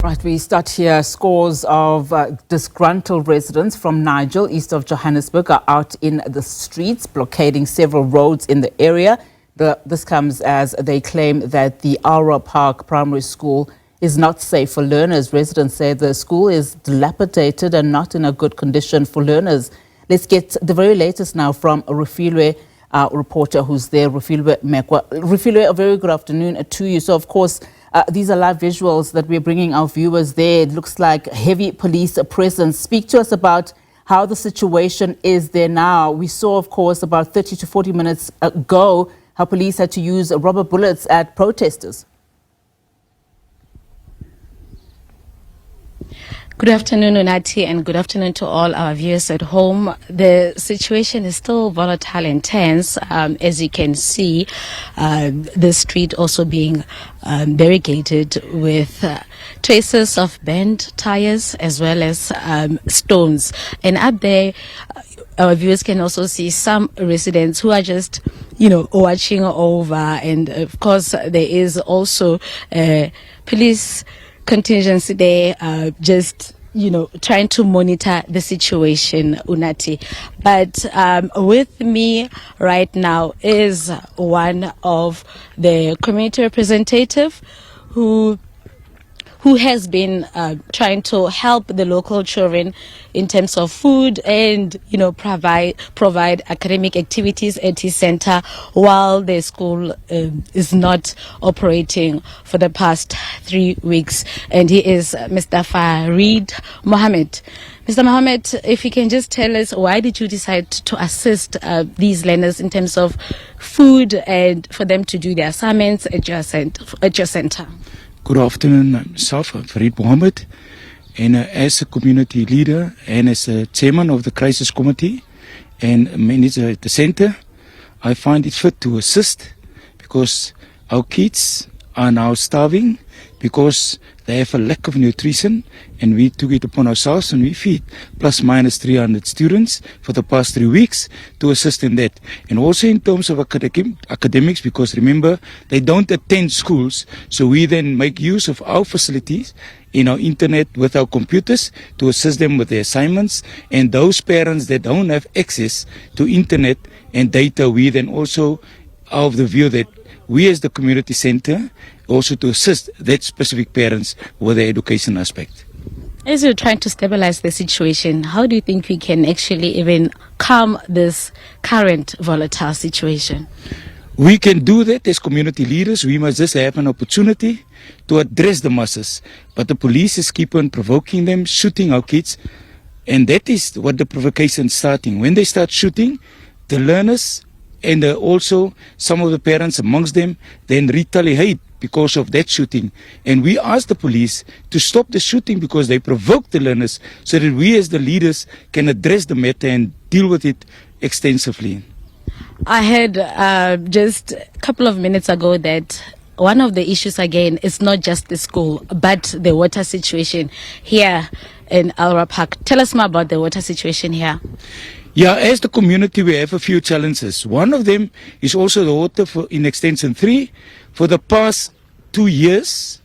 Right, we start here. Scores of disgruntled residents from Nigel, east of Johannesburg, are out in the streets, blockading several roads in the area. This comes as they claim that the Alra Park Primary School is not safe for learners. Residents say the school is dilapidated and not in a good condition for learners. Let's get the very latest now from Refilwe, reporter who's there, Refilwe Mekoa. Refilwe, a very good afternoon to you. So, of course, these are live visuals that we're bringing our viewers there. It looks like heavy police presence. Speak to us about how the situation is there now. We saw, of course, about 30 to 40 minutes ago, how police had to use rubber bullets at protesters. Good afternoon, Unati, and good afternoon to all our viewers at home. The situation is still volatile and tense. As you can see, the street also being barricaded with traces of bent tires as well as stones. And up there, our viewers can also see some residents who are just, watching over. And of course, there is also police contingency there, trying to monitor the situation, Unati. But with me right now is one of the community representative who has been trying to help the local children in terms of food and provide academic activities at his center while the school is not operating for the past 3 weeks. And he is Mr. Farid Mohammed. Mr. Mohammed, if you can just tell us, why did you decide to assist these learners in terms of food and for them to do their assignments at your center? Good afternoon, myself, Farid Mohammed, and as a community leader and as a chairman of the crisis committee and manager at the center, I find it fit to assist because our kids are now starving because they have a lack of nutrition, and we took it upon ourselves and we feed plus minus 300 students for the past 3 weeks to assist in that. And also in terms of academics, because remember, they don't attend schools, so we then make use of our facilities in our internet with our computers to assist them with their assignments. And those parents that don't have access to internet and data, we then also are of the view that we as the community center also to assist that specific parents with the education aspect. As you're trying to stabilize the situation, how do you think we can actually even calm this current volatile situation? We can do that as community leaders. We must just have an opportunity to address the masses. But the police is keep on provoking them, shooting our kids. And that is what the provocation is starting. When they start shooting, the learners and also some of the parents amongst them then retaliate because of that shooting. And we ask the police to stop the shooting because they provoke the learners, so that we as the leaders can address the matter and deal with it extensively. I heard just a couple of minutes ago that one of the issues again is not just the school but the water situation here in Alra Park. Tell us more about the water situation here. Yeah, as the community, we have a few challenges. One of them is also the water in Extension 3. For the past 2 years,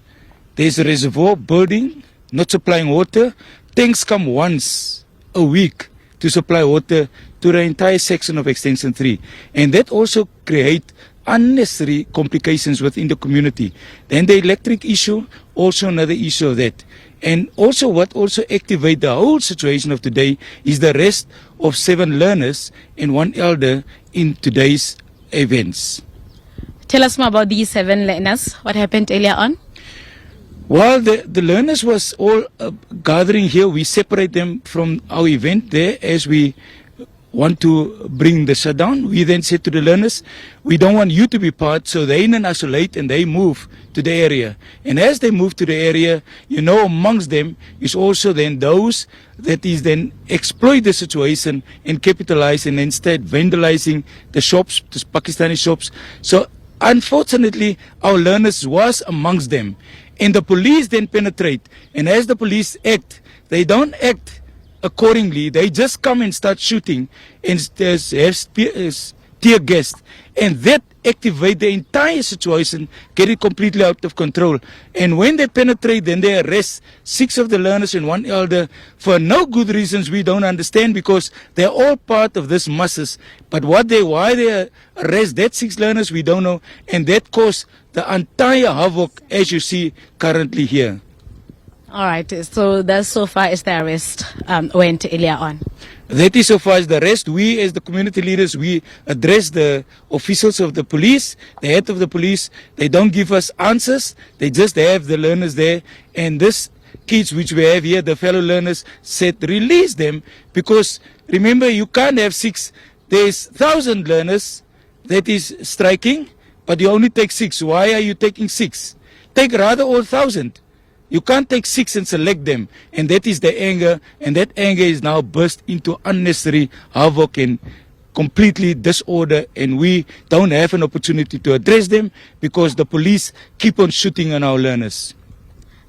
there's a reservoir burning, not supplying water. Tanks come once a week to supply water to the entire section of Extension 3. And that also creates unnecessary complications within the community. Then the electric issue, also another issue of that. And also what also activates the whole situation of today is the arrest of 7 learners and 1 elder in today's events. Tell us more about these 7 learners. What happened earlier on? While the learners was all gathering here, we separate them from our event there as we want to bring the shutdown. We then said to the learners, we don't want you to be part, so they then isolate and they move to the area. And as they move to the area, amongst them is also then those that is then exploit the situation and capitalize and instead vandalizing the shops, the Pakistani shops. So unfortunately, our learners was amongst them. And the police then penetrate. And as the police act, they don't act accordingly. They just come and start shooting and tear gas. And that activates the entire situation, get it completely out of control. And when they penetrate, then they arrest 6 of the learners and 1 elder for no good reasons we don't understand, because they're all part of this masses. But why they arrest that 6 learners, we don't know. And that caused the entire havoc as you see currently here. All right, so that's so far as the arrest went earlier on. That is so far as the rest. We as the community leaders, we address the officials of the police, the head of the police. They don't give us answers. They just have the learners there. And this kids which we have here, the fellow learners, said release them, because remember, you can't have 6. There's 1,000 learners that is striking, but you only take 6. Why are you taking 6? Take rather all 1,000. You can't take 6 and select them. And that is the anger. And that anger is now burst into unnecessary havoc and completely disorder. And we don't have an opportunity to address them because the police keep on shooting on our learners.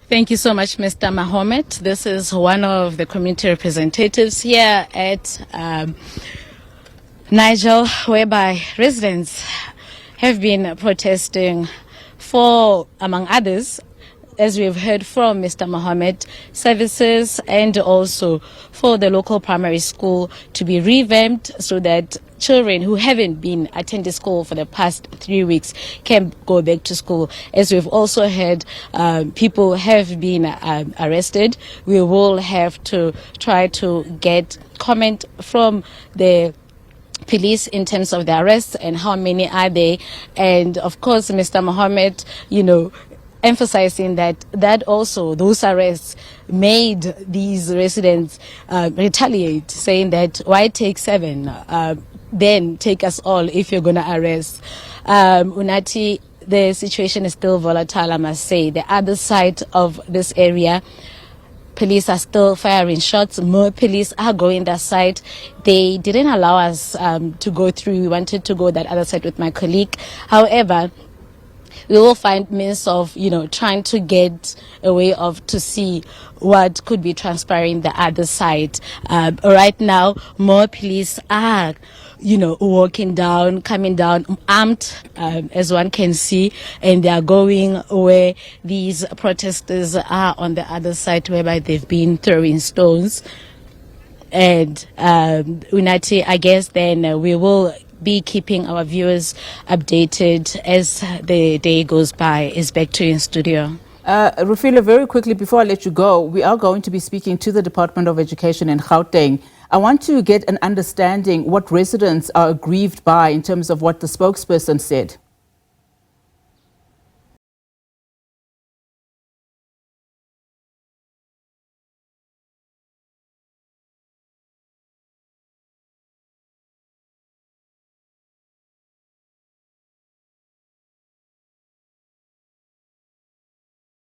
Thank you so much, Mr. Mohammed. This is one of the community representatives here at Nigel, whereby residents have been protesting for, among others, as we've heard from Mr. Mohammed, services and also for the local primary school to be revamped so that children who haven't been attending school for the past 3 weeks can go back to school. As we've also heard, people have been arrested. We will have to try to get comment from the police in terms of the arrests and how many are they. And of course, Mr. Mohammed, emphasizing that also those arrests made these residents retaliate, saying that why take 7, then take us all if you're going to arrest. Unati, the situation is still volatile, I must say. The other side of this area, police are still firing shots. More police are going that side. They didn't allow us to go through. We wanted to go that other side with my colleague. However, we will find means of, trying to get a way of to see what could be transpiring the other side. Right now, more police are, walking down, coming down, armed, as one can see, and they are going where these protesters are on the other side, whereby they've been throwing stones. And Unati, I guess then we will be keeping our viewers updated as the day goes by. Is back to you in studio. Refilwe, very quickly before I let you go, we are going to be speaking to the Department of Education in Gauteng. I want to get an understanding what residents are aggrieved by in terms of what the spokesperson said.